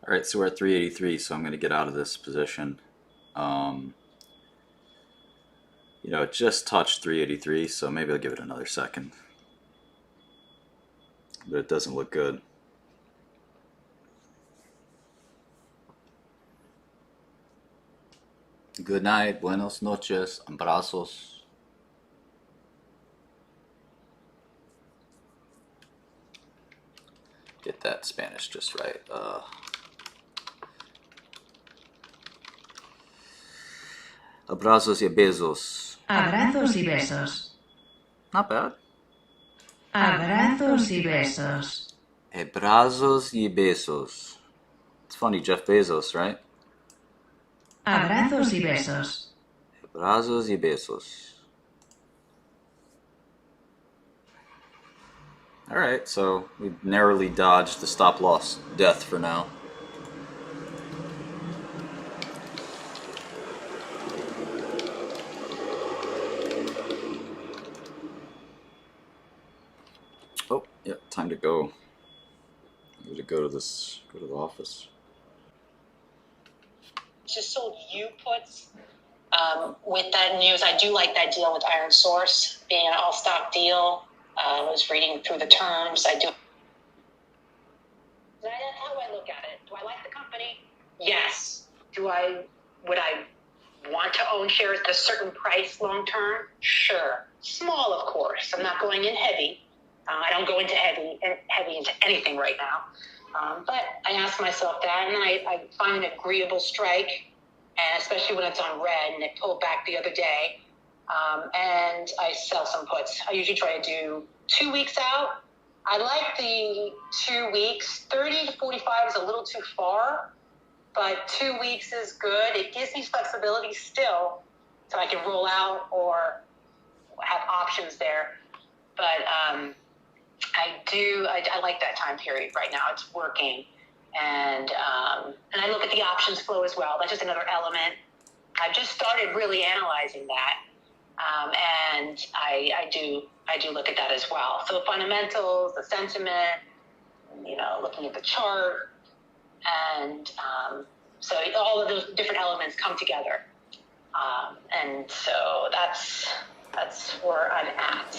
All right, so we're at 383, so I'm going to get out of this position. Um, it just touched 383, so maybe I'll give it another second. But it doesn't look good. Good night, buenos noches, abrazos. Get that Spanish just right. Abrazos y besos. Abrazos y besos. Not bad. Abrazos y besos. Abrazos y besos. It's funny, Jeff Bezos, right? Abrazos y besos. Abrazos y besos. All right, so we narrowly dodged the stop loss death for now. Oh, yeah, time to go. I need to go to the office. Just sold you puts. With that news, I do like that deal with Iron Source being an all-stock deal. I was reading through the terms. I do. That's how I look at it. Do I like the company? Yes. Would I want to own shares at a certain price long term? Sure. Small, of course. I'm not going in heavy. I don't go into heavy into anything right now. But I ask myself that, and then I find an agreeable strike, and especially when it's on red, and it pulled back the other day, and I sell some puts. I usually try to do 2 weeks out. I like the 2 weeks. 30 to 45 is a little too far, but 2 weeks is good. It gives me flexibility still, so I can roll out or have options there. But I like that time period right now. It's working. And I look at the options flow as well. That's just another element. I've just started really analyzing that. And I do look at that as well. So the fundamentals, the sentiment, looking at the chart. And so all of those different elements come together. And so that's where I'm at.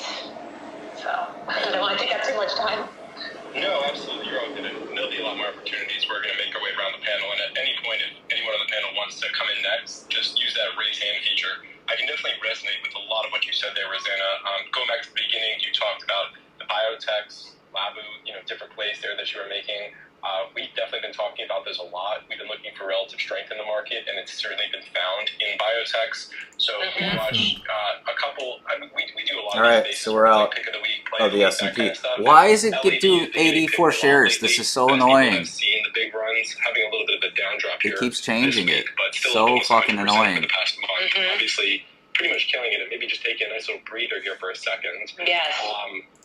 So I don't want to take up too much time. No, absolutely. You're all good. There'll be a lot more opportunities. We're going to make our way around the panel. And at any point, if anyone on the panel wants to come in next, just use that raise hand feature. I can definitely resonate with a lot of what you said there, Rosanna. Going back to the beginning, you talked about the biotechs, Labu, different plays there that you were making. We've definitely been talking about this a lot. We've been looking for relative strength in the market, and it's certainly been found in biotechs. So we watch a couple. We do a lot. All right, so we're out pick of the week, of the S&P. Why is it get to 84 shares? This is so annoying. Seeing the big runs, having a little bit of a down drop here. It keeps changing it. But still So fucking annoying. For the past month, obviously, pretty much killing it. And maybe just taking a nice little breather here for a second. Yes.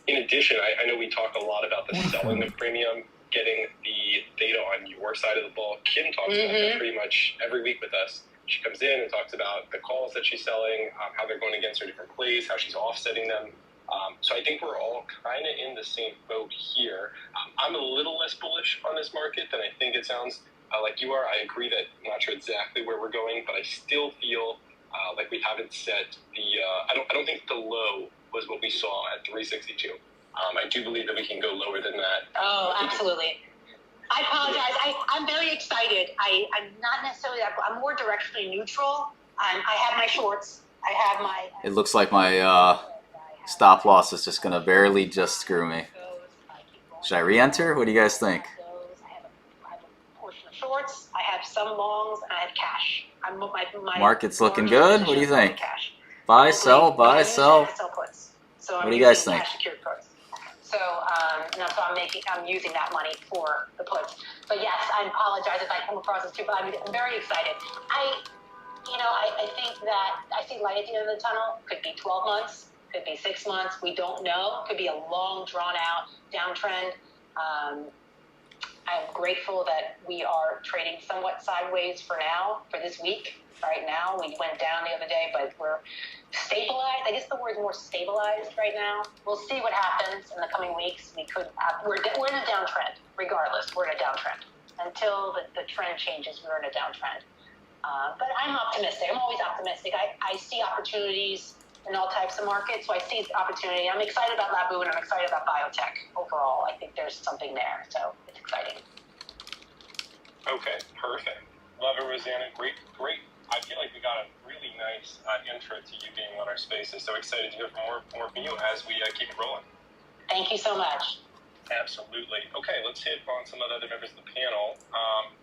In addition, I know we talk a lot about the selling of premium, getting the data on your side of the ball. Kim talks about that pretty much every week with us. She comes in and talks about the calls that she's selling, how they're going against her different plays, how she's offsetting them. So I think we're all kind of in the same boat here. I'm a little less bullish on this market than I think it sounds like you are. I agree that I'm not sure exactly where we're going, but I still feel like we haven't set the. I don't think the low was what we saw at 362. I do believe that we can go lower than that. Oh, absolutely. I apologize. I'm very excited. I'm not necessarily that. I'm more directionally neutral. I have my shorts. I have my. It looks like my stop loss is just gonna barely just screw me. Should I re-enter? What do you guys think? I have a portion of shorts. I have some longs, and I have cash. My Market's looking good. What do you think? Buy, sell, buy, sell. Puts. So what do you guys think? Cash secured puts. So, and so I'm using that money for the puts. But yes, I apologize if I come across as too, but I'm very excited. I think that I see light at the end of the tunnel. Could be 12 months, could be 6 months. We don't know. Could be a long, drawn-out downtrend. I'm grateful that we are trading somewhat sideways for now, for this week. Right now, we went down the other day, but we're stabilized. I guess the word is more stabilized right now. We'll see what happens in the coming weeks. We're in a downtrend, regardless. We're in a downtrend. And until the trend changes. We're in a downtrend. But I'm optimistic. I'm always optimistic. I see opportunities in all types of markets, so I see opportunity. I'm excited about Labu and I'm excited about biotech overall. I think there's something there, so it's exciting. Okay, perfect. Love it, Rosanna. Great. I feel like we got a really nice intro to you being on our spaces. So excited to hear more from you as we keep it rolling. Thank you so much. Absolutely. Okay, let's hit on some of the other members of the panel.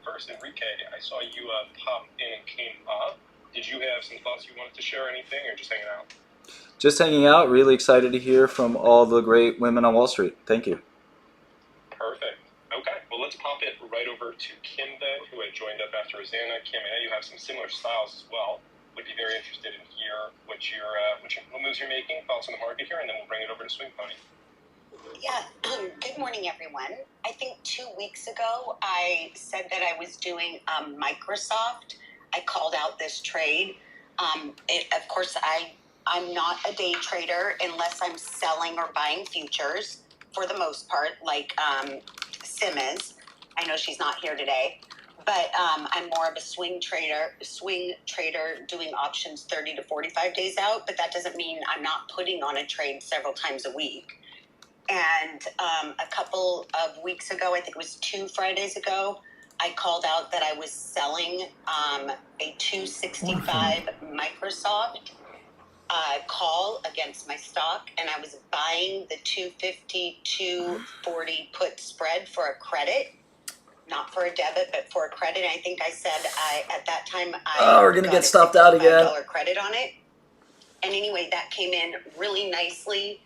First, Enrique, I saw you pop in and came up. Did you have some thoughts you wanted to share or anything, or just hanging out? Just hanging out. Really excited to hear from all the great women on Wall Street. Thank you. Perfect. Okay, well, let's pop it right over to Kim then, who had joined up after Rosanna. Kim, I know you have some similar styles as well. Would be very interested in hear what moves you're making, thoughts on the market here, and then we'll bring it over to Swing Pony. Yeah, good morning, everyone. I think 2 weeks ago, I said that I was doing Microsoft. I called out this trade. Of course, I'm not a day trader unless I'm selling or buying futures for the most part, like Sim is. I know she's not here today, but I'm more of a swing trader doing options 30 to 45 days out, but that doesn't mean I'm not putting on a trade several times a week. And a couple of weeks ago, I think it was 2 Fridays ago, I called out that I was selling a 265 Microsoft call against my stock, and I was buying the 250, 240 put spread for a credit, not for a debit, but for a credit. I think I said at that time we're gonna get stopped out again. $65 credit on it. And anyway, that came in really nicely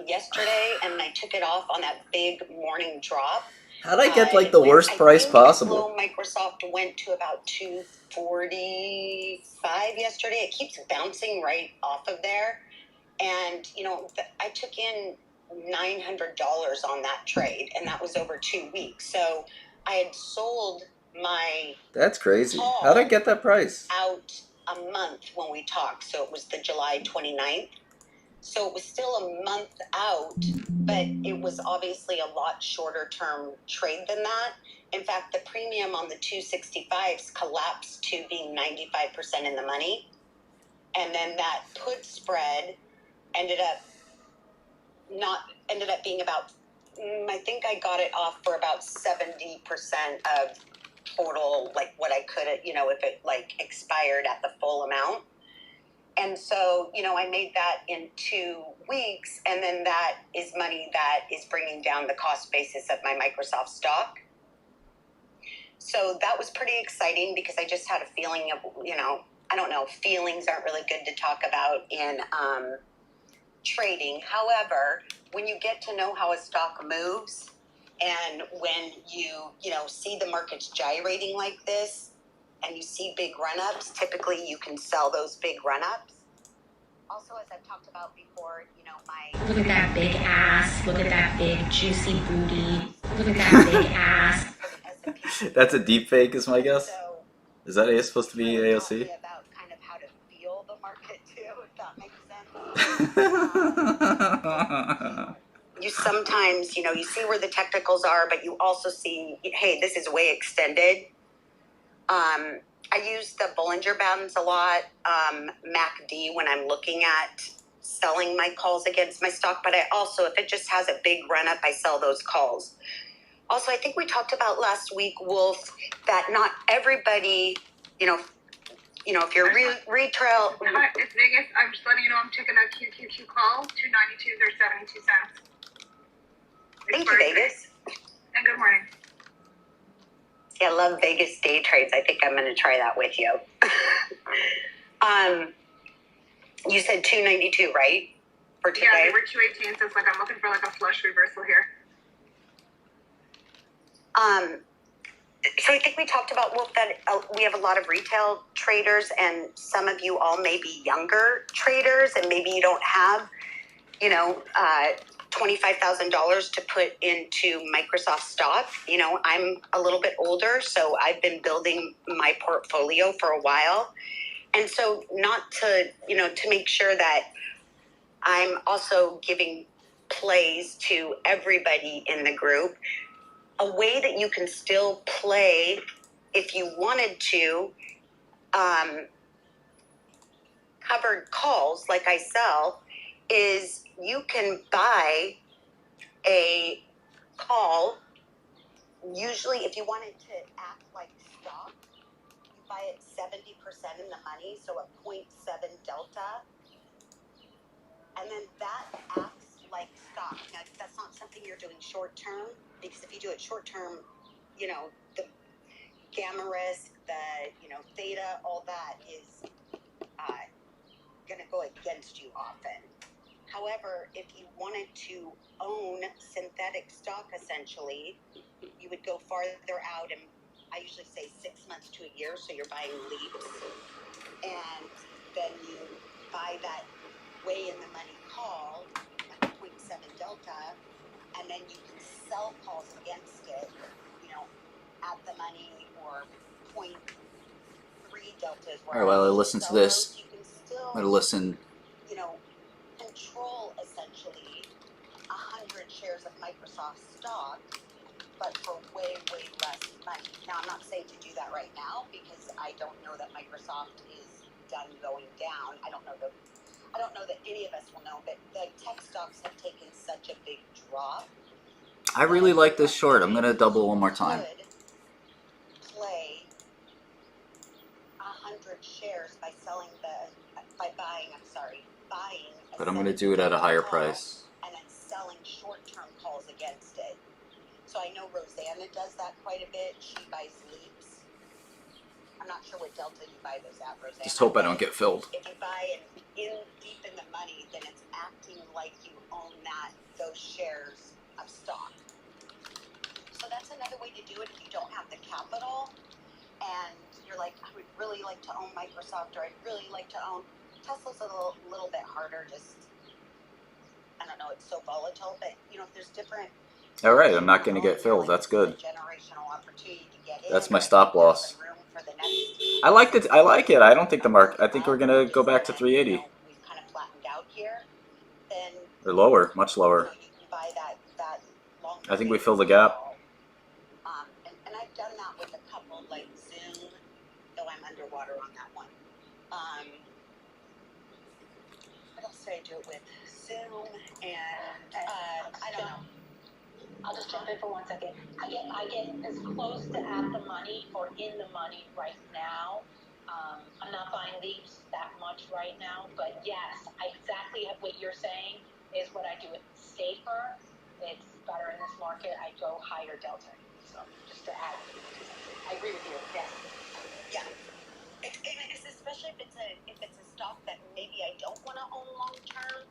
yesterday, and I took it off on that big morning drop. How'd I get like the worst price possible? Low Microsoft went to about 245 yesterday. It keeps bouncing right off of there, and I took in $900 on that trade, and that was over 2 weeks. So I had sold my That's crazy. How'd I get that price? Out a month when we talked, so it was the July 29th. So it was still a month out, but it was obviously a lot shorter term trade than that. In fact, the premium on the 265s collapsed to being 95% in the money. And then that put spread ended up being about, I think I got it off for about 70% of total, like what I could, if it like expired at the full amount. And so, I made that in 2 weeks, and then that is money that is bringing down the cost basis of my Microsoft stock. So that was pretty exciting because I just had a feeling of, I don't know, feelings aren't really good to talk about in trading. However, when you get to know how a stock moves, and when you see the markets gyrating like this, and you see big run-ups, typically you can sell those big run-ups. Also, as I've talked about before, Look at that big ass. Look at that big juicy booty. Look at that big ass. That's a deep fake, is my guess. So, Is that supposed to be AOC? about kind of how to feel the market too, if that makes sense. You sometimes, you see where the technicals are, but you also see, hey, this is way extended. I use the Bollinger Bands a lot, MACD, when I'm looking at selling my calls against my stock. But I also, if it just has a big run up, I sell those calls. Also, I think we talked about last week, Wolf, that not everybody, if you're retail. Hi, it's Vegas. I'm just letting you know I'm taking a QQQ call, 292, there's 72 cents. Thank you, Vegas. And good morning. Yeah, I love Vegas day trades. I think I'm going to try that with you. You said 292, right? For today? Yeah, they were 218, so it's like I'm looking for like a flush reversal here. So I think we talked about, Wolf, that we have a lot of retail traders, and some of you all may be younger traders, and maybe you don't have, $25,000 to put into Microsoft stock. I'm a little bit older, so I've been building my portfolio for a while. And so not to, to make sure that I'm also giving plays to everybody in the group. a way that you can still play if you wanted to, covered calls like I sell, is you can buy a call. Usually if you wanted to act like stock, you buy it 70% in the money, so a 0.7 delta, and then that acts like stock. Now that's not something you're doing short term, because if you do it short term, you know, the gamma risk, the, you know, theta, all that is going to go against you often. However, if you wanted to own synthetic stock, essentially, you would go farther out, and I usually say 6 months to a year, so you're buying leaps, and then you buy that way in the money call at 0.7 delta, and then you can sell calls against it, you know, at the money, or 0.3 deltas. All right, while I listen to this, you can still, I'm gonna listen. you know, control essentially 100 shares of Microsoft stock, but for way, way less money. Now, I'm not saying to do that right now, because I don't know that Microsoft is done going down. I don't know that any of us will know, but the tech stocks have taken such a big drop. I really like this short. I'm gonna double one more time. Play 100 shares by buying. But I'm gonna do it at a higher price. And then selling short-term calls against it. So I know Rosanna does that quite a bit. She buys leaps. I'm not sure what delta you buy those at, Rosanna. Just hope I don't get filled. If you buy deep in the money, then it's acting like you own those shares of stock. So that's another way to do it if you don't have the capital, and you're like, I would really like to own Microsoft, or I'd really like to own Tesla's a little bit harder. Just, I don't know, it's so volatile. But you know, if there's different. All right, I'm not gonna get filled. That's good. Generational opportunity to get in. That's my stop loss. I like it. I like it. I don't think the market. I think we're gonna go back to 380. We've kind of flattened out here. Then or lower, much lower. you can buy that longer. I think we fill the gap. And I've done that with a couple, like Zoom, though I'm underwater on that one. What else did I do it with? Zoom and I don't know. I'll just jump in for 1 second. I get as close to at the money or in the money right now. I'm not buying leaps that much right now, but yes, exactly what you're saying is what I do. It's safer. It's better in this market. I go higher delta. So just to add, I agree with you. Yes. Yeah. It's especially if it's a stock that maybe I don't want to own long term.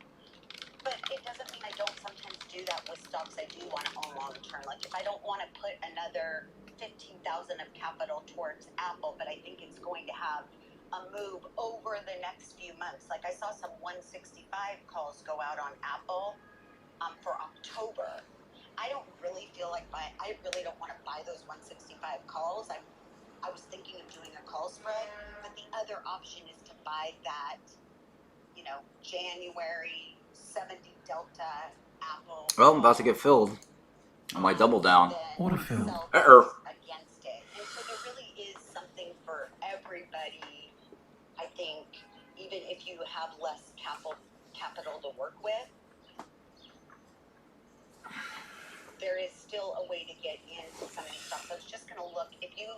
But it doesn't mean I don't sometimes do that with stocks I do want to own long term. Like if I don't want to put another 15,000 of capital towards Apple, but I think it's going to have a move over the next few months. Like I saw some 165 calls go out on Apple for October. I don't really feel like I really don't want to buy those 165 calls. I was thinking of doing a call spread, but the other option is to buy that, you know, January 70 delta Apple. Well, I'm about to get filled on my double down. Auto fill. Against it. And so there really is something for everybody, I think, even if you have less capital to work with. There is still a way to get into some of these stuff. So it's just going to look, if you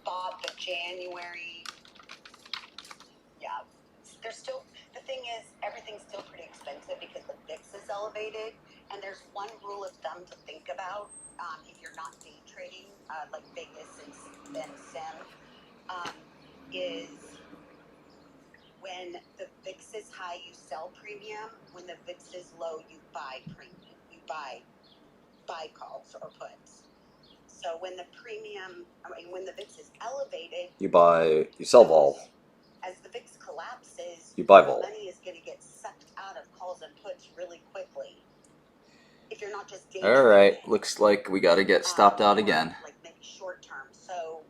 bought the January, yeah, there's still, the thing is, everything's still pretty expensive because the VIX is elevated. And there's one rule of thumb to think about if you're not day trading, like Vegas and Sim, is when the VIX is high, you sell premium. When the VIX is low, you buy premium. You buy calls or puts. So when the when the VIX is elevated, You sell vol. As the VIX collapses, You buy vol. Money is going to get sucked out of calls and puts really quickly. If you're not just day All right, looks like we got to get stopped out again. Like maybe short term. So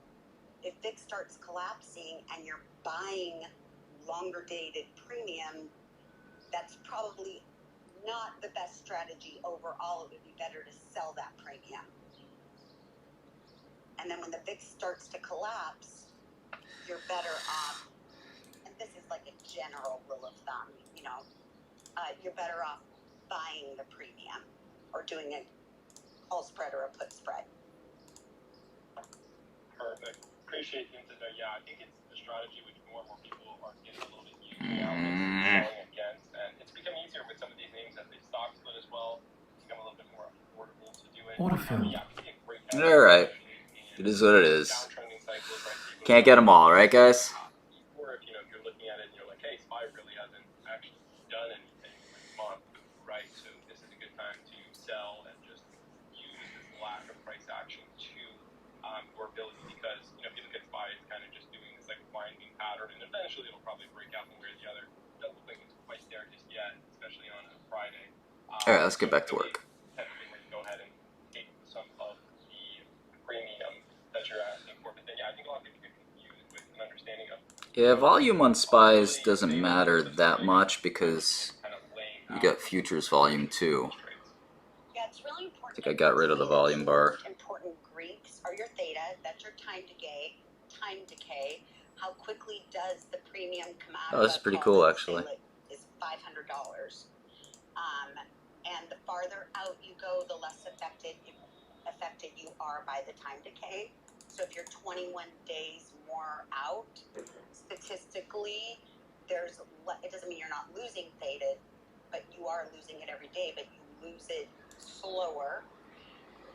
if VIX starts collapsing and you're buying longer dated premium, that's probably not the best strategy overall. It would be better to sell that premium. And then when the VIX starts to collapse, you're better off, and this is like a general rule of thumb, you're better off buying the premium or doing a call spread or a put spread. Perfect. Appreciate the insight there. Yeah, I think it's a strategy which more and more people are getting a little bit used to now. It's selling against, and it's becoming easier with some of these names as they stock split as well. It's become a little bit more affordable to do it. Autofill. Yeah, it could be a great All right. It is what it is. downtrending cycles, right? Can't get them all, right, guys? Or if if you're looking at it and you're like, hey, SPY really hasn't actually done anything in like a month, right? So this is a good time to sell and just use this lack of price action to your ability, because if you look at SPY, it's kind of just doing this like winding pattern, and eventually it'll probably break out one way or the other. It doesn't look like it's quite there just yet, especially on a Friday. All right, let's get back to work. Go ahead and take some of the premium that you're asking for, but then yeah, I think a lot of people get confused with an understanding of. Yeah, volume on SPYs doesn't matter that much because you got futures volume too. Yeah, it's really important. I think I got rid of the volume bar. Important Greeks are your theta. That's your time decay. Time decay. How quickly does the premium come out? Oh, this is pretty cool, actually. Is $500. And the farther out you go, the less affected you are by the time decay. So if you're 21 days more out, statistically, it doesn't mean you're not losing theta, but you are losing it every day, but you lose it slower.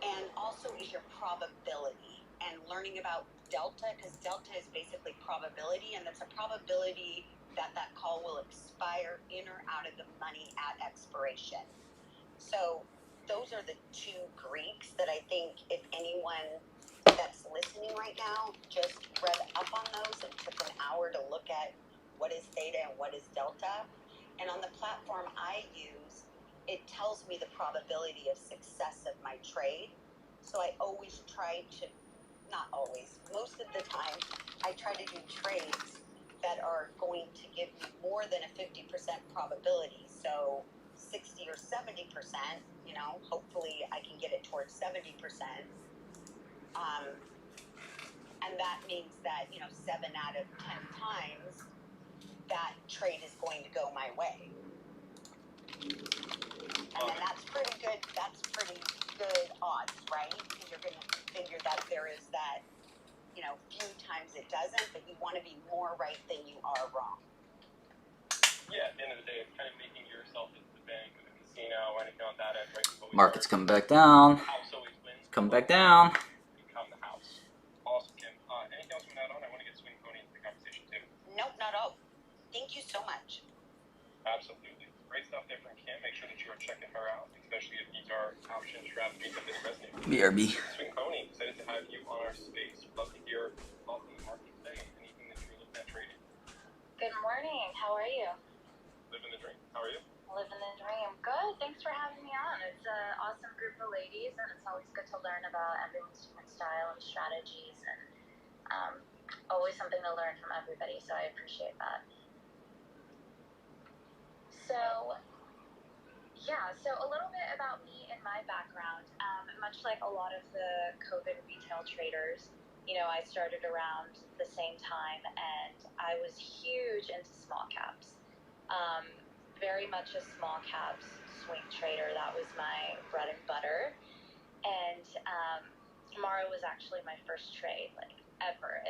And also is your probability, and learning about delta, because delta is basically probability, and that's a probability that call will expire in or out of the money at expiration. So those are the two Greeks that I think if anyone that's listening right now just read up on those and took an hour to look at what is theta and what is delta. And on the platform I use, it tells me the probability of success of my trade. So I always try to, not always, most of the time, I try to do trades that are going to give me more than a 50% probability. So 60 or 70%, hopefully I can get it towards 70%. And that means that, 7 out of 10 times that trade is going to go my way. And then that's pretty good odds, right? Because you're going to figure that there is that, few times it doesn't, but you want to be more right than you are wrong. Yeah, at the end of the day, it's kind of making yourself into the bank or the casino or anything on that end, right? Market's coming back down. House always wins. Come back down. Become the house. Awesome, Kim. Anything else you want to add on? I want to get Swing Pony into the conversation too. Nope, not all. Thank you so much. Absolutely. Great stuff there from Kim. Make sure that you are checking her out, especially if these are options strategies that really resonate with you. BRB. Swing Pony, excited to have you on our space. Love to hear about the market today. Anything that you're looking at trading. Good morning. How are you? Living the dream. How are you? Living the dream. Good. Thanks for having me on. It's an awesome group of ladies, and it's always good to learn about everyone's different style and strategies, and always something to learn from everybody, so I appreciate that. So a little bit about me and my background. Much like a lot of the COVID retail traders, I started around the same time, and I was huge into small caps. Very much a small caps swing trader. That was my bread and butter. And Mara was actually my first trade, like ever.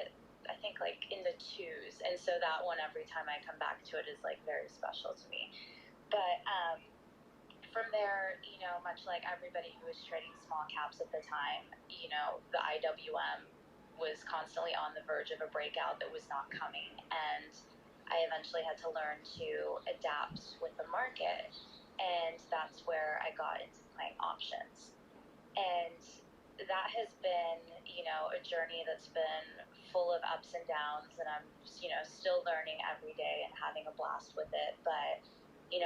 I think like in the twos. And so that one, every time I come back to it, is like very special to me. But from there, much like everybody who was trading small caps at the time, the IWM was constantly on the verge of a breakout that was not coming. And I eventually had to learn to adapt with the market. And that's where I got into playing options. And that has been, a journey that's been full of ups and downs. And I'm, still learning every day and having a blast with it. But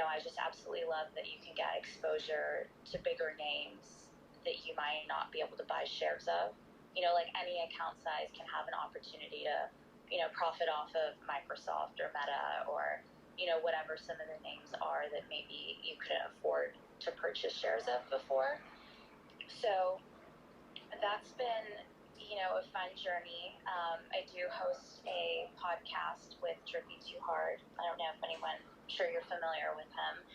I just absolutely love that you can get exposure to bigger names that you might not be able to buy shares of. Like any account size can have an opportunity to, profit off of Microsoft or Meta or, whatever some of the names are that maybe you couldn't afford to purchase shares of before. So that's been, a fun journey. I do host a podcast with Drippy Too Hard. I don't know if anyone, I'm sure you're familiar with him.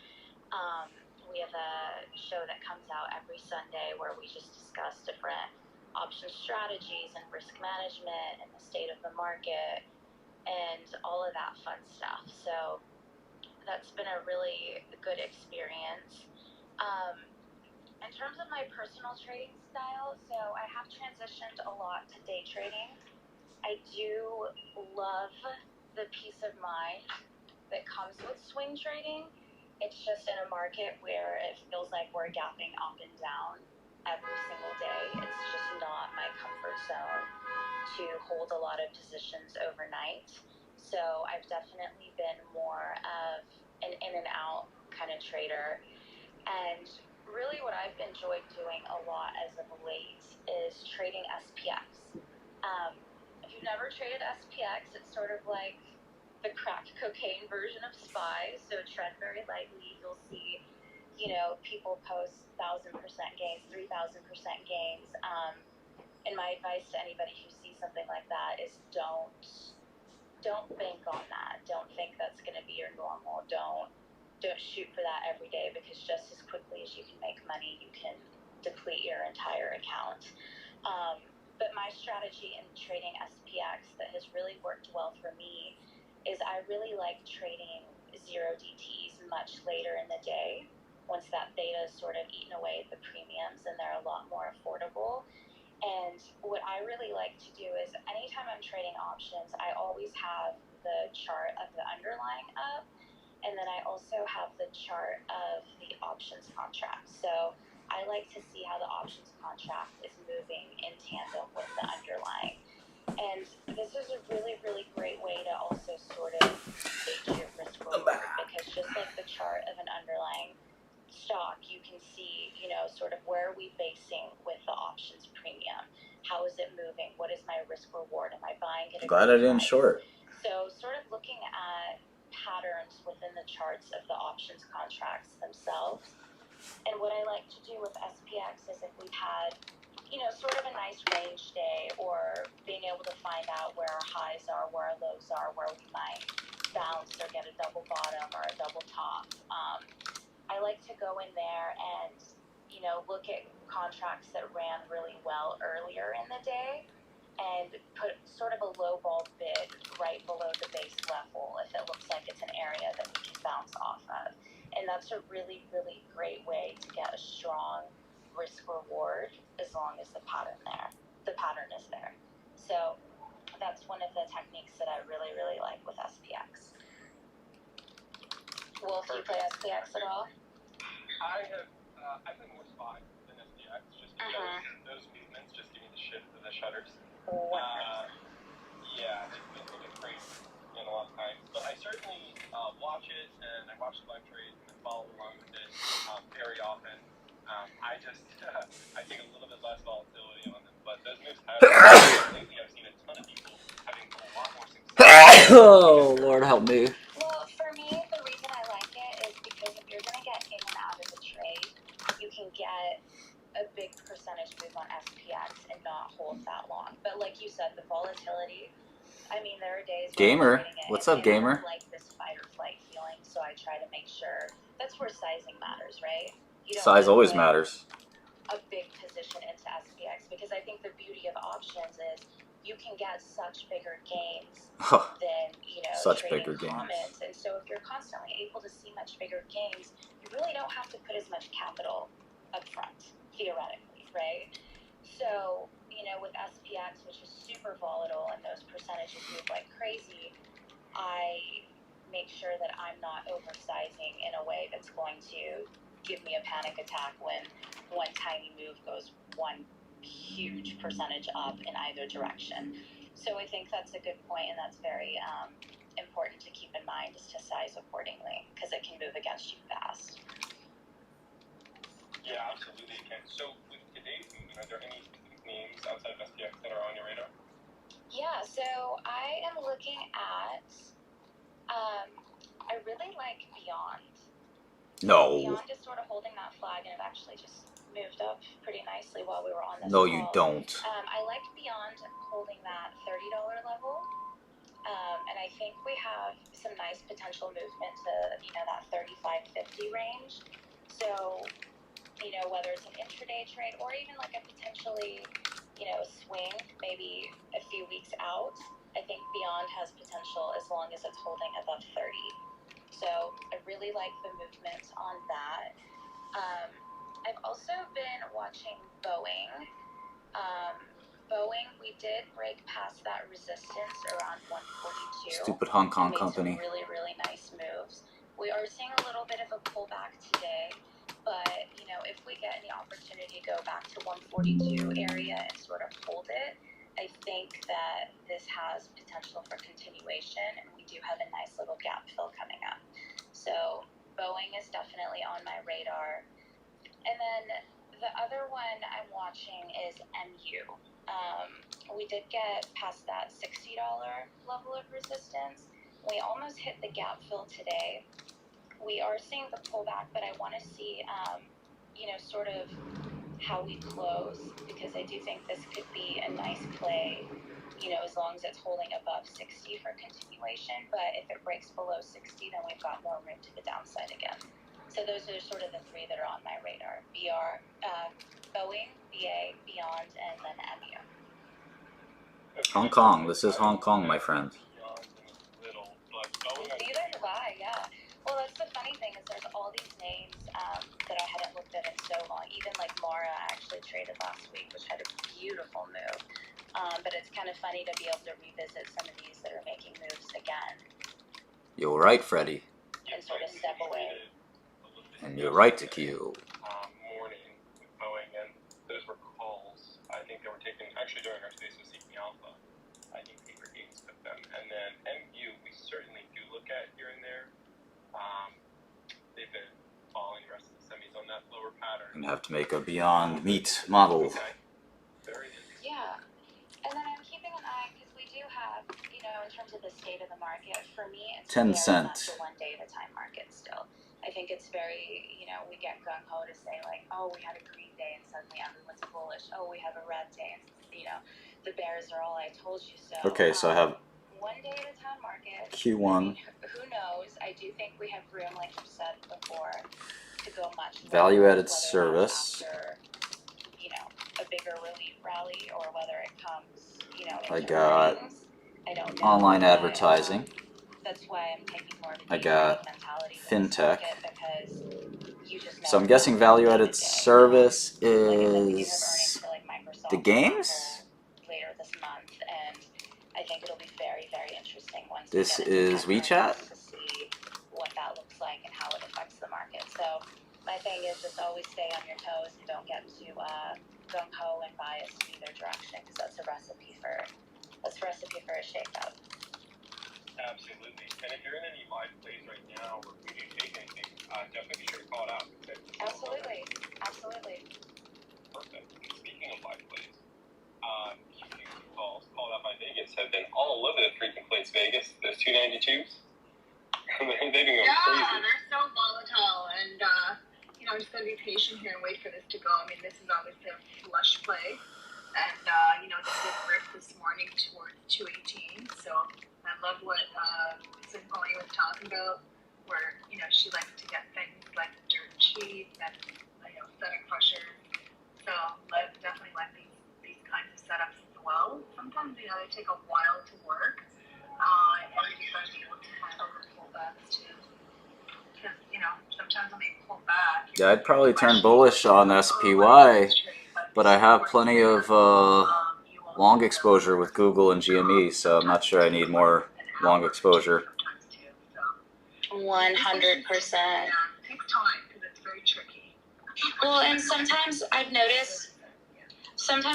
We have a show that comes out every Sunday where we just discuss different option strategies and risk management and the state of the market and all of that fun stuff. So that's been a really good experience. In terms of my personal trading style, so I have transitioned a lot to day trading. I do love the peace of mind that comes with swing trading. It's just in a market where it feels like we're gapping up and down every single day. It's just not my comfort zone to hold a lot of positions overnight. So I've definitely been more of an in and out kind of trader. And really what I've enjoyed doing a lot as of late is trading SPX. If you've never traded SPX, it's sort of like the crack cocaine version of SPY. So tread very lightly. You'll see, people post 1,000% gains, 3,000% gains. And my advice to anybody who sees something like that is don't bank on that. Don't think that's going to be your normal. Don't shoot for that every day, because just as quickly as you can make money, you can deplete your entire account. But my strategy in trading SPX that has really worked well for me is I really like trading 0DTs much later in the day, once that theta is sort of eaten away at the premiums and they're a lot more affordable. And what I really like to do is anytime I'm trading options, I always have the chart of the underlying up, and then I also have the chart of the options contract. So I like to see how the options contract is moving in tandem with the underlying. And this is a really, really great way to also sort of gauge your risk reward, because just like the chart of an underlying stock, you can see, sort of where are we basing with the options premium? How is it moving? What is my risk reward? Am I buying it? Glad I didn't short. So sort of looking at patterns within the charts of the options contracts themselves. And what I like to do with SPX is if we've had, sort of a nice range day, or being able to find out where our highs are, where our lows are, where we might bounce or get a double bottom or a double top. I like to go in there and, look at contracts that ran really well earlier in the day and put sort of a low ball bid right below the base level if it looks like it's an area that we can bounce off of. And that's a really, really great way to get a strong risk reward as long as the pattern is there. So that's one of the techniques that I really, really like with SPX. Wolf, do you play SPX at all? I play more SPY than SPX, just because those movements just give me the shift of the shutters. Yeah, they look great in a lot of times. But I certainly watch it, and I watch the live trades and follow along with it very often. I take a little bit less volatility on them, but those moves have lately I've seen a ton of people having a lot more success. Oh, Lord help me. Well, for me, the reason I like it is because if you're going to get in and out of the trade, you can get a big percentage move on SPX and not hold that long. But like you said, the volatility, there are days Gamer, where what's up, Gamer? I don't like this fight or flight feeling, so I try to make sure that's where sizing matters, right? You don't Size always put matters. a big position into SPX, because I think the beauty of options is you can get such bigger gains than Such trading bigger gains. comments. And so if you're constantly able to see much bigger gains, you really don't have to put as much capital up front, theoretically, right? So, with SPX, which is super volatile and those percentages move like crazy, I make sure that I'm not oversizing in a way that's going to give me a panic attack when one tiny move goes one huge percentage up in either direction. So I think that's a good point, and that's very important to keep in mind, is to size accordingly, because it can move against you fast. Yeah, absolutely it can. So with today's movement, are there any specific names outside of SPX that are on your radar? Yeah, so I am looking at, I really like Beyond. No. Beyond is sort of holding that flag, and it actually just moved up pretty nicely while we were on this No, call. you don't. I liked Beyond holding that $30 level. And I think we have some nice potential movement to, that 35.50 range. So, whether it's an intraday trade or even like a potentially, swing maybe a few weeks out, I think Beyond has potential as long as it's holding above 30. So I really like the movement on that. I've also been watching Boeing. Boeing, we did break past that resistance around 142. Stupid Hong Kong made company. Some really, really nice moves. We are seeing a little bit of a pullback today, but if we get any opportunity to go back to 142 area and sort of hold it, I think that this has potential for continuation, and we do have a nice little gap fill coming up. So Boeing is definitely on my radar. And then the other one I'm watching is MU. We did get past that $60 level of resistance. We almost hit the gap fill today. We are seeing the pullback, but I want to see, sort of how we close, because I do think this could be a nice play, as long as it's holding above 60 for continuation. But if it breaks below 60, then we've got more room to the downside again. So those are sort of the three that are on my radar: Boeing, BA, Beyond, and then MU. Hong Kong. This is Hong Kong, my friend. Neither have I, yeah. Well, that's the funny thing is there's all these names that I hadn't looked at in so long. Even like Mara, I actually traded last week, which had a beautiful move. But it's kind of funny to be able to revisit some of these that are making moves again. You're right, Freddie. And sort of step away. And you're right to Q. Morning with Boeing, and those were calls. I think they were taken actually during our space with Seeking Alpha. I think Paper Gates took them. And then MU, we certainly do look at here and there. They've been following the rest of the semis on that lower pattern. Gonna have to make a Beyond Meat model. Okay. Very interesting. Yeah. And then I'm keeping an eye, because we do have, in terms of the state of the market, for me, it's 10 very cent. much a one day at a time market still. I think it's very, we get gung-ho to say like, oh, we had a green day and suddenly everyone's bullish. Oh, we have a red day and, the bears are all I told you so. Okay, so I have one day at a time market. Q1. I mean, who knows? I do think we have room, like you said before, to go much further, Value-added whether that's service. after, a bigger relief rally, or whether it comes, into I got earnings. I don't know, online but, advertising. That's why I'm taking more of a I got mentality with fintech. this market, because you just So I'm never guessing know value-added day to day. service Like I said, we do have earnings is for like Microsoft, the games? Apple, later this month, and I think it'll be very, very interesting once This we get into is tech WeChat? earnings to see what that looks like and how it affects the market. So my thing is just always stay on your toes and don't get too gung-ho and biased in either direction, because that's a recipe for a shake-up. Absolutely. And if you're in any live plays right now, or if you do take anything, definitely be sure to call it out. Absolutely. Absolutely. Perfect. And speaking of live plays, QQ calls called out by Vegas have been all over the freaking place, Vegas. Those 292s. They've been going crazy. They're so volatile, and I'm just gonna be patient here and wait for this to go. I mean, this is obviously a flush play, and they did rip this morning towards 218. So I love what Sinfoni was talking about, where she likes to get things like dirt cheap and set a crusher. So definitely like these kinds of setups as well. Sometimes they take a while to work, and you guys be able to handle the pullbacks too. Because sometimes when they pull back, Yeah, I'd probably turn bullish on SPY, but I have plenty of long exposure with Google and GME, so I'm not sure I need more long exposure. 100%. It takes time because it's very tricky. Well, and sometimes I've noticed.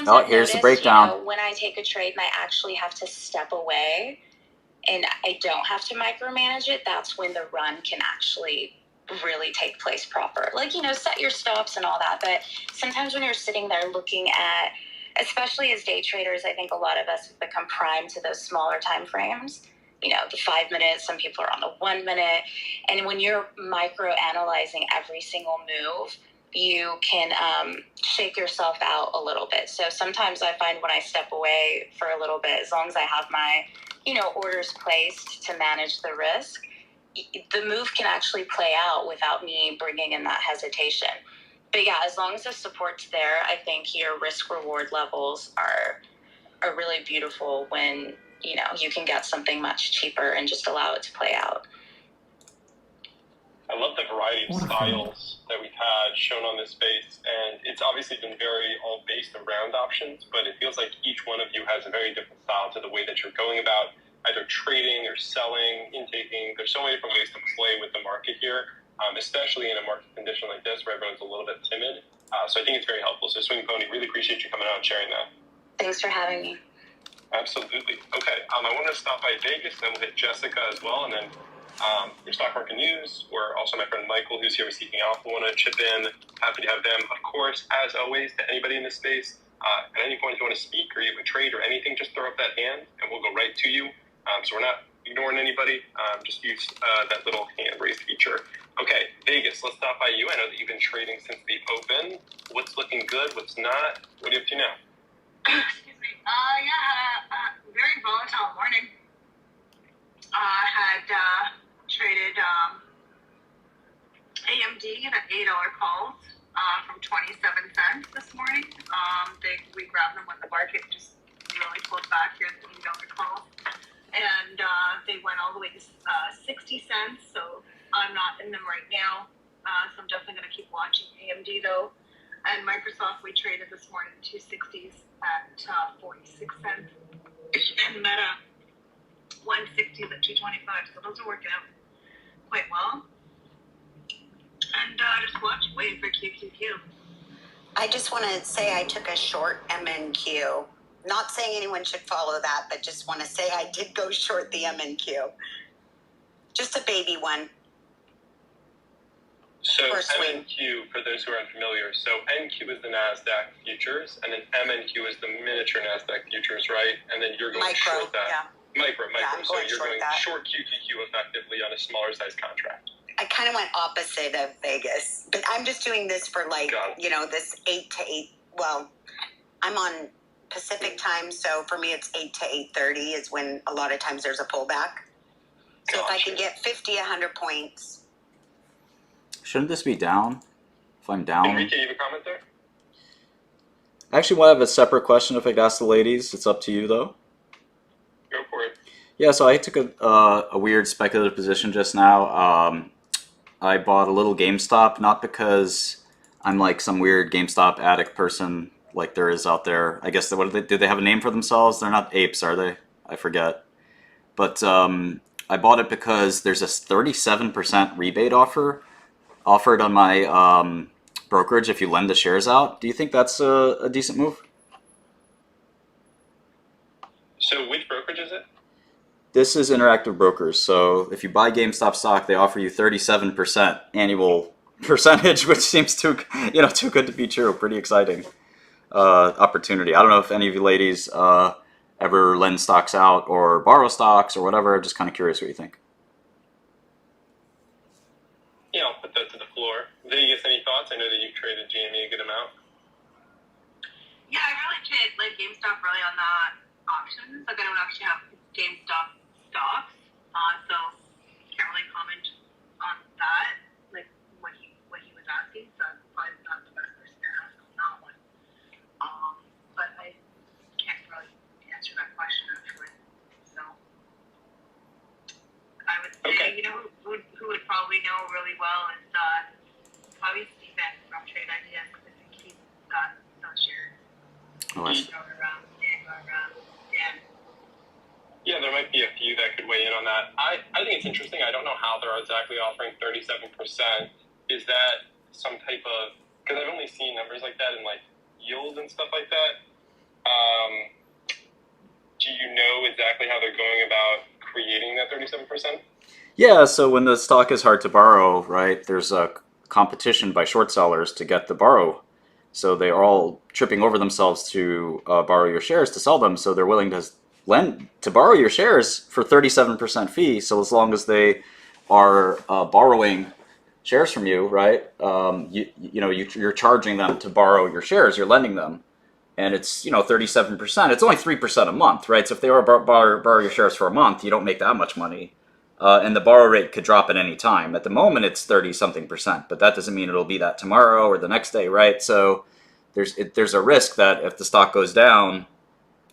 Oh, here's the breakdown. When I take a trade and I actually have to step away and I don't have to micromanage it, that's when the run can actually really take place proper. Like, set your stops and all that. But sometimes when you're sitting there looking at, especially as day traders, I think a lot of us have become primed to those smaller time frames. The 5 minutes, some people are on the 1 minute. And when you're micro analyzing every single move, you can shake yourself out a little bit. So sometimes I find when I step away for a little bit, as long as I have my, orders placed to manage the risk, the move can actually play out without me bringing in that hesitation. But yeah, as long as the support's there, I think your risk reward levels are really beautiful when, you can get something much cheaper and just allow it to play out. I love the variety of styles that we've had shown on this space, and it's obviously been very all based around options, but it feels like each one of you has a very different style to the way that you're going about either trading or selling, intaking. There's so many different ways to play with the market here, especially in a market condition like this where everyone's a little bit timid. So I think it's very helpful. So Swing Pony, really appreciate you coming out and sharing that. Thanks for having me. Absolutely. Okay, I want to stop by Vegas, then we'll hit Jessica as well, and then your stock market news, or also my friend Michael, who's here with Seeking Alpha, want to chip in. Happy to have them. Of course, as always, to anybody in this space, at any point if you want to speak or you have a trade or anything, just throw up that hand and we'll go right to you. So we're not ignoring anybody. Just use that little hand raised feature. Okay, Vegas, let's stop by you. I know that you've been trading since the open. What's looking good? What's not? What are you up to now? Excuse me. Very volatile morning. Had traded AMD at $8 calls from 27 cents this morning. We grabbed them when the market just really pulled back here at the $8 calls. And they went all the way to 60 cents, so I'm not in them right now. So I'm definitely going to keep watching AMD though. And Microsoft, we traded this morning 260s at 46 cents. And Meta, 160s at 225. So those are working out quite well. And just waiting for QQQ. I just want to say I took a short MNQ. Not saying anyone should follow that, but just want to say I did go short the MNQ. Just a baby one. So MNQ, for those who are unfamiliar, so NQ is the NASDAQ futures, and then MNQ is the miniature NASDAQ futures, right? And then you're going short that. Yeah. Micro. Yeah, so you're going short QQQ effectively on a smaller size contract. I kind of went opposite of Vegas, but I'm just doing this for this 8 to 8. Well, I'm on Pacific time, so for me it's 8 to 8:30 is when a lot of times there's a pullback. So if I can get 50, 100 points. Shouldn't this be down? If I'm down. Enrique, you have a comment there? Actually, I have a separate question if I could ask the ladies. It's up to you though. Go for it. Yeah, so I took a weird speculative position just now. I bought a little GameStop, not because I'm like some weird GameStop addict person like there is out there. I guess, do they have a name for themselves? They're not apes, are they? I forget. But I bought it because there's a 37% rebate offered on my brokerage if you lend the shares out. Do you think that's a decent move? So which brokerage is it? This is Interactive Brokers. So if you buy GameStop stock, they offer you 37% annual percentage, which seems too good to be true. Pretty exciting opportunity. I don't know if any of you ladies ever lend stocks out or borrow stocks or whatever. I'm just kind of curious what you think. Yeah, I'll put that to the floor. Vegas, any thoughts? I know that you've traded GME a good amount. Yeah, I really trade GameStop really on that options. I don't actually have GameStop stocks, so can't really comment on that. What he was asking, so I'm probably not the best person to ask on that one. But I can't really answer that question actually. So I would say, who would probably know really well is probably Steven from Trade Ideas, because I think he's got those shares. Yeah, there might be a few that could weigh in on that. I think it's interesting. I don't know how they're exactly offering 37%. Is that some type of, because I've only seen numbers like that in like yield and stuff like that. Do you know exactly how they're going about creating that 37%? Yeah, so when the stock is hard to borrow, right, there's a competition by short sellers to get the borrow. So they are all tripping over themselves to borrow your shares to sell them. So they're willing to borrow your shares for 37% fee. So as long as they are borrowing shares from you, right? You're charging them to borrow your shares. You're lending them, and it's 37%. It's only 3% a month, right? So if they borrow your shares for a month, you don't make that much money, and the borrow rate could drop at any time. At the moment, it's 30-something%, but that doesn't mean it'll be that tomorrow or the next day, right? So there's a risk that if the stock goes down,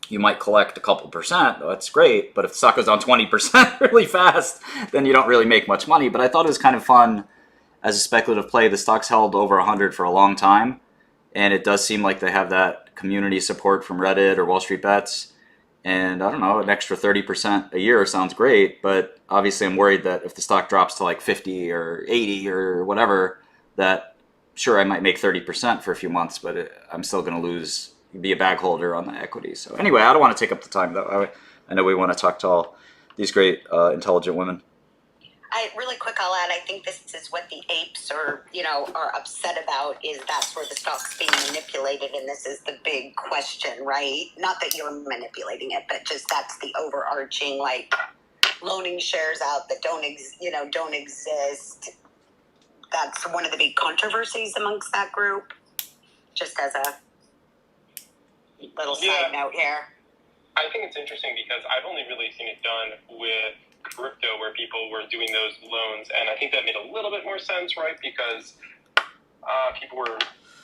you might collect a couple percent. That's great, but if the stock goes down 20% really fast, then you don't really make much money. But I thought it was kind of fun as a speculative play. The stock's held over 100 for a long time, and it does seem like they have that community support from Reddit or Wall Street Bets. And I don't know, an extra 30% a year sounds great, but obviously I'm worried that if the stock drops to like 50 or 80 or whatever, that sure, I might make 30% for a few months, but I'm still going to be a bag holder on the equity. So anyway, I don't want to take up the time though. I know we want to talk to all these great, intelligent women. Really quick, I'll add, I think this is what the apes are upset about, is that's where the stock's being manipulated, and this is the big question, right? Not that you're manipulating it, but just that's the overarching, like, loaning shares out that don't exist. That's one of the big controversies amongst that group, just as a little side note here. I think it's interesting because I've only really seen it done with crypto where people were doing those loans, and I think that made a little bit more sense, right? Because people were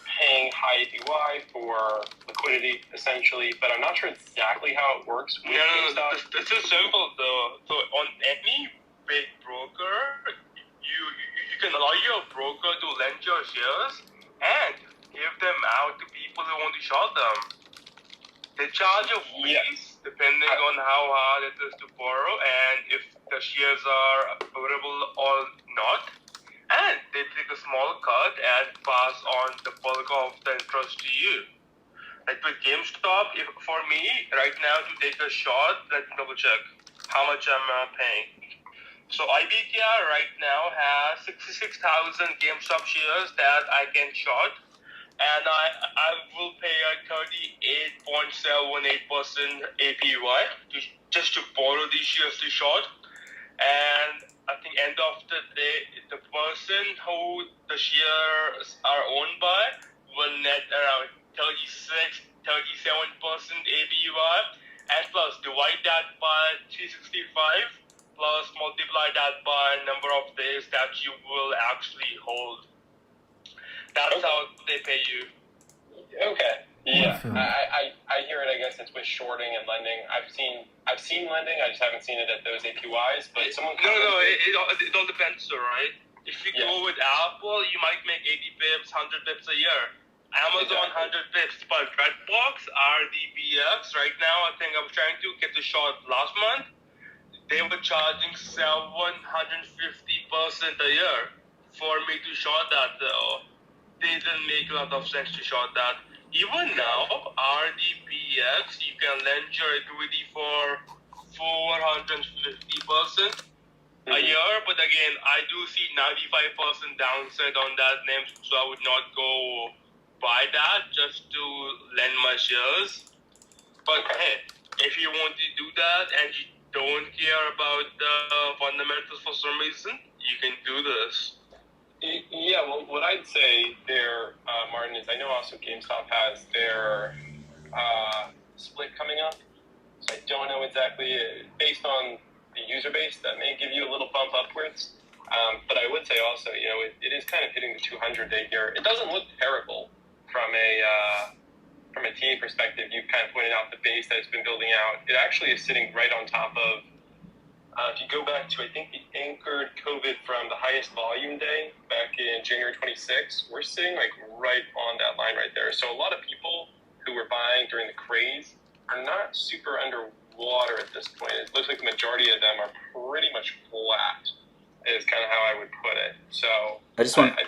paying high APY for liquidity, essentially, but I'm not sure exactly how it works with GameStop. This is simple though. So on any big broker, you can allow your broker to lend your shares and give them out to people who want to short them. They charge a fees depending on how hard it is to borrow and if the shares are available or not. And they take a small cut and pass on the bulk of the interest to you. Like with GameStop, for me, right now to take a short, let me double check how much I'm paying. So IBKR right now has 66,000 GameStop shares that I can short. And I will pay a 38.78% APY just to borrow these shares to short. And I think end of the day, the person who the shares are owned by will net around 37% APY. And plus divide that by 365 plus multiply that by number of days that you will actually hold. That's how they pay you. Okay. Yeah. I hear it. I guess it's with shorting and lending. I've seen lending. I just haven't seen it at those APYs. But No. It all depends, right? If you go with Apple, you might make 80 bips, 100 bips a year. Amazon, 100 bips. But Redbox, RDBX, right now, I think I was trying to get the short last month. They were charging 750% a year for me to short that, though. They didn't make a lot of sense to short that. Even now, RDBX, you can lend your equity for 450% a year. But again, I do see 95% downside on that name, so I would not go buy that just to lend my shares. But hey, if you want to do that and you don't care about the fundamentals for some reason, you can do this. Yeah, well, what I'd say there, Martin, is I know also GameStop has their split coming up. So I don't know exactly, based on the user base, that may give you a little bump upwards. But I would say also, it is kind of hitting the 200-day here. It doesn't look terrible from a TA perspective. You've kind of pointed out the base that it's been building out. It actually is sitting right on top of, if you go back to, I think, the anchored COVID from the highest volume day back in January 26, we're sitting like right on that line right there. So a lot of people who were buying during the craze are not super underwater at this point. It looks like the majority of them are pretty much flat, is kind of how I would put it. So I just want.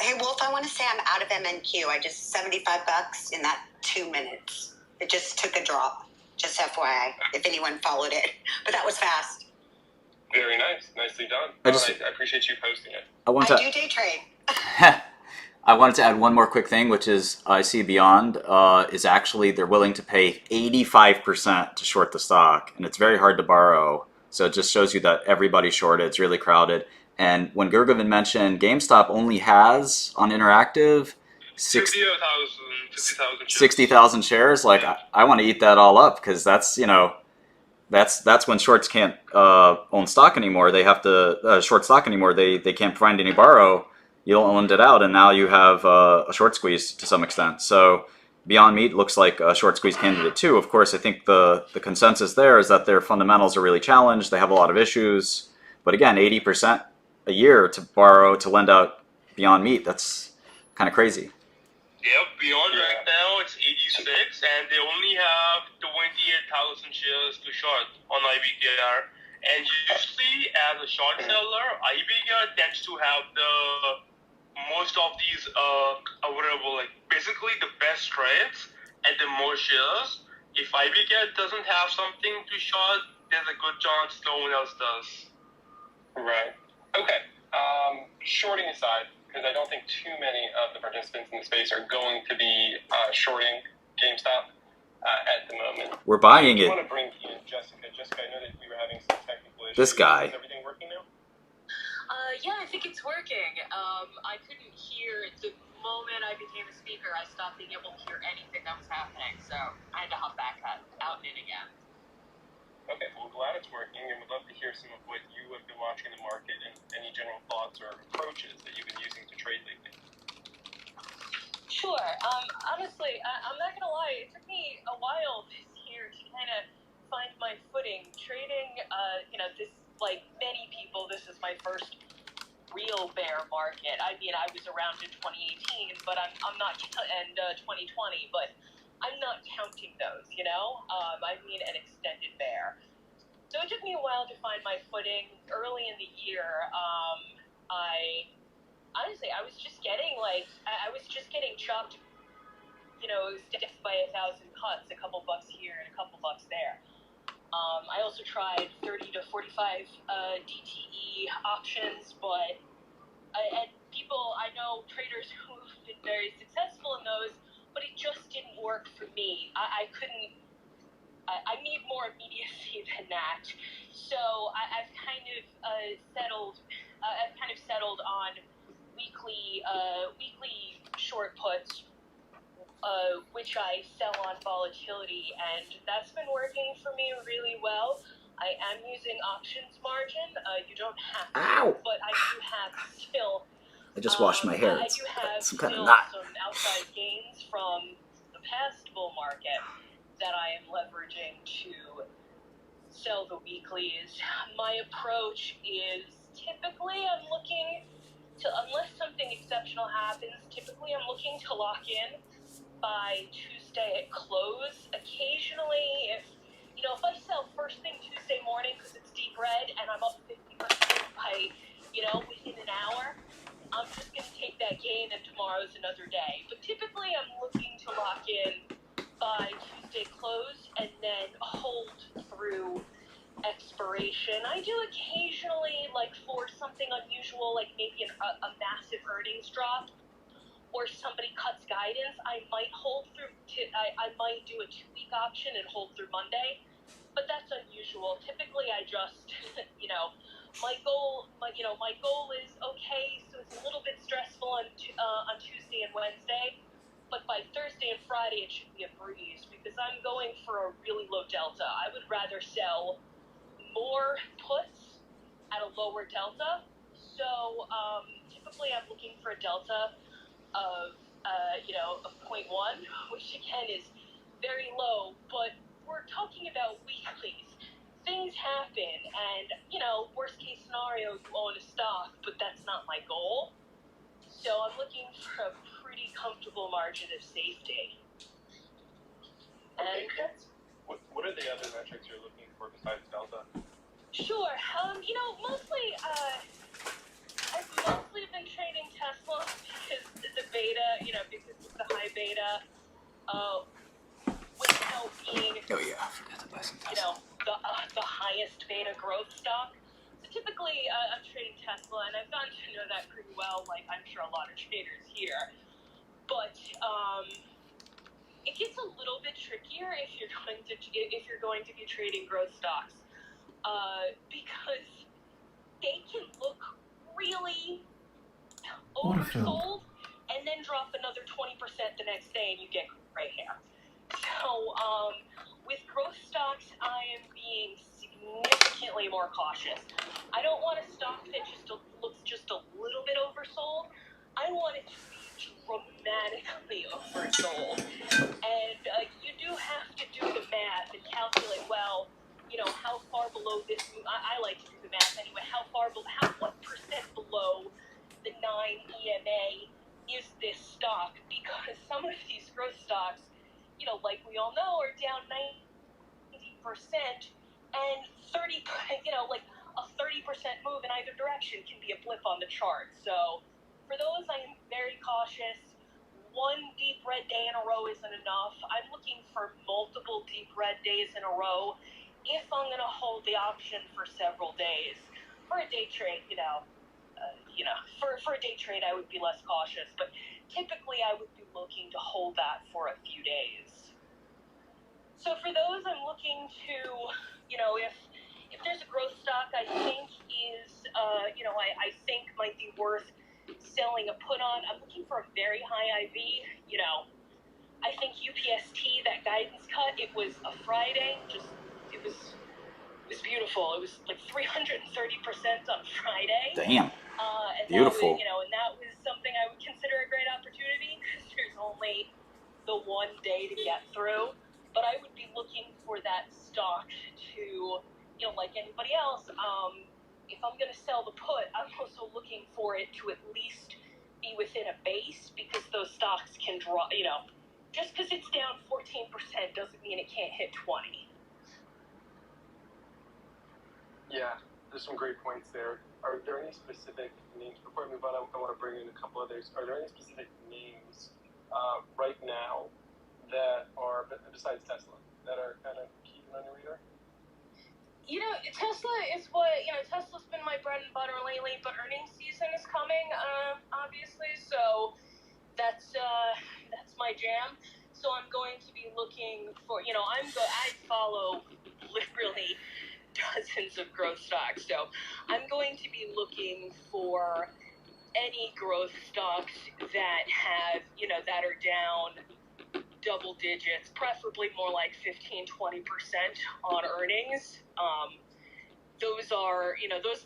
Hey Wolf, I want to say I'm out of MNQ. I just $75 in that 2 minutes. It just took a drop. Just FYI, if anyone followed it. But that was fast. Very nice. Nicely done. I appreciate you posting it. I do day trade. I wanted to add one more quick thing, which is I see Beyond is actually, they're willing to pay 85% to short the stock. And it's very hard to borrow. So it just shows you that everybody's shorted. It's really crowded. And when Gergovin mentioned Gamestop only has on interactive 60,000 shares, like I want to eat that all up because that's that's when shorts can't own stock anymore. They have to short stock anymore. They can't find any borrow. You loaned it out, and now you have a short squeeze to some extent. So Beyond Meat looks like a short squeeze candidate too. Of course, I think the consensus there is that their fundamentals are really challenged. They have a lot of issues. But again, 80% a year to borrow to lend out Beyond Meat, that's kind of crazy. Yep, Beyond right now it's 86, and they only have 28,000 shares to short on IBKR. And usually, as a short seller, IBKR tends to have the most of these available, like basically the best trades and the most shares. If IBKR doesn't have something to short, there's a good chance no one else does. Right. Okay. Shorting aside, because I don't think too many of the participants in the space are going to be shorting GameStop at the moment. We're buying it. I want to bring in Jessica. Jessica, I know that we were having some technical issues. This guy. Is everything working now? Yeah, I think it's working. I couldn't hear the moment I became a speaker. I stopped being able to hear anything that was happening, so I had to hop back out and in again. Okay, well, glad it's working, and we'd love to hear some of what you have been watching in the market and any general thoughts or approaches that you've been using to trade lately. Sure. Honestly, I'm not gonna lie. It took me a while this year to kind of find my footing. Trading, this, like many people, this is my first real bear market. I mean, I was around in 2018, but I'm not, and 2020, but I'm not counting those, I mean an extended bear. So it took me a while to find my footing. Early in the year, I was just getting chopped, death by 1,000 cuts, a couple bucks here and a couple bucks there. I also tried 30 to 45 DTE options, but and people, I know traders who've been very successful in those, but it just didn't work for me. I couldn't. I need more immediacy than that. So I've kind of settled. I've kind of settled on weekly short puts, which I sell on volatility, and that's been working for me really well. I am using options margin. You don't have to, but I do have still. I just washed my hair. I do have some still kind of knot. some outside gains from the past bull market that I am leveraging to sell the weeklies. My approach is typically I'm looking to, unless something exceptional happens, typically I'm looking to lock in by Tuesday at close. Occasionally, if I sell first thing Tuesday morning because it's deep red and I'm up 50% by, within an hour, I'm just going to take that gain and tomorrow's another day. But typically I'm looking to lock in by Tuesday close and then hold through expiration. I do occasionally, like for something unusual, like maybe a massive earnings drop, or somebody cuts guidance, I might hold through. I might do a 2-week option and hold through Monday, but that's unusual. Typically, I just, my goal is okay. So it's a little bit stressful on Tuesday and Wednesday, but by Thursday and Friday it should be a breeze because I'm going for a really low delta. I would rather sell more puts at a lower delta. So typically, I'm looking for a delta of 0.1, which again is very low, but we're talking about weeklies. Things happen, and worst case scenario, you own a stock, but that's not my goal. So I'm looking for a pretty comfortable margin of safety. And that's what are the other metrics you're looking for besides delta? sure. Mostly I've mostly been trading Tesla because the beta, because it's the high beta, without being, Oh yeah, I forgot to buy some Tesla. The highest beta growth stock. So typically, I'm trading Tesla, and I've gotten to know that pretty well. Like I'm sure a lot of traders here, but it gets a little bit trickier if you're going to be trading growth stocks, because they can look really Order filled. oversold, and then drop another 20% the next day, and you get gray hair. So, with growth stocks, I am being significantly more cautious. I don't want a stock that looks just a little bit oversold. I want it to be dramatically oversold. And you do have to do the math and calculate, well, how far below this, I like to do the math anyway, what percent below the 9 EMA is this stock? Because some of these growth stocks, like we all know, are down 90%, and 30, like a 30% move in either direction can be a blip on the chart. So for those, I am very cautious. One deep red day in a row isn't enough. I'm looking for multiple deep red days in a row if I'm going to hold the option for several days. For a day trade, for a day trade, I would be less cautious, but typically I would be looking to hold that for a few days. So for those, I'm looking to, if there's a growth stock I think is, I think might be worth selling a put on, I'm looking for a very high IV. I think UPST, that guidance cut, it was a Friday, it was beautiful. It was like 330% on Friday. Damn. And Beautiful. And that was something I would consider a great opportunity because there's only the one day to get through. But I would be looking for that stock to, like anybody else, if I'm going to sell the put, I'm also looking for it to at least be within a base, because those stocks can draw, just because it's down 14% doesn't mean it can't hit 20. Yeah, there's some great points there. Are there any specific names, before I move on, I want to bring in a couple others. Are there any specific names right now that are, besides Tesla, that are kind of keeping on your radar? Tesla is Tesla's been my bread and butter lately, but earnings season is coming, obviously, so that's my jam. So I'm going to be looking for, I follow literally dozens of growth stocks, so I'm going to be looking for any growth stocks that have, that are down double digits, preferably more like 15-20% on earnings. Those are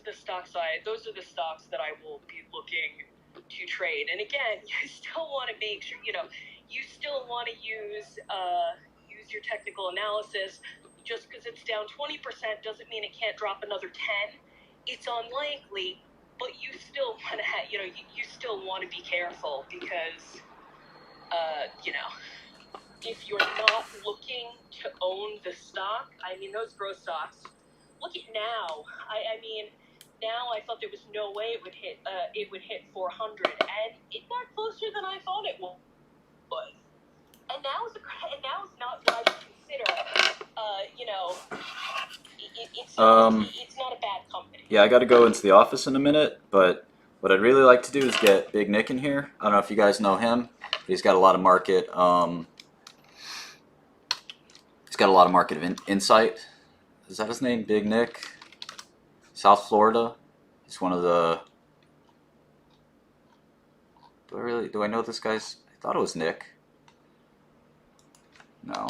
the stocks that I will be looking to trade. And again, you still want to make sure, you still want to use your technical analysis. Just because it's down 20% doesn't mean it can't drop another 10. It's unlikely, but you still want to you still want to be careful, because if you're not looking to own the stock, those growth stocks, look at now. Now I thought there was no way it would hit 400, and it got closer than I thought it would. And now is not what I would consider, it's not a bad company. Yeah, I got to go into the office in a minute, but what I'd really like to do is get Big Nick in here. I don't know if you guys know him, but he's got a lot of market. He's got a lot of market insight. Is that his name, Big Nick? South Florida. He's one of the. Do I know this guy's? I thought it was Nick. No.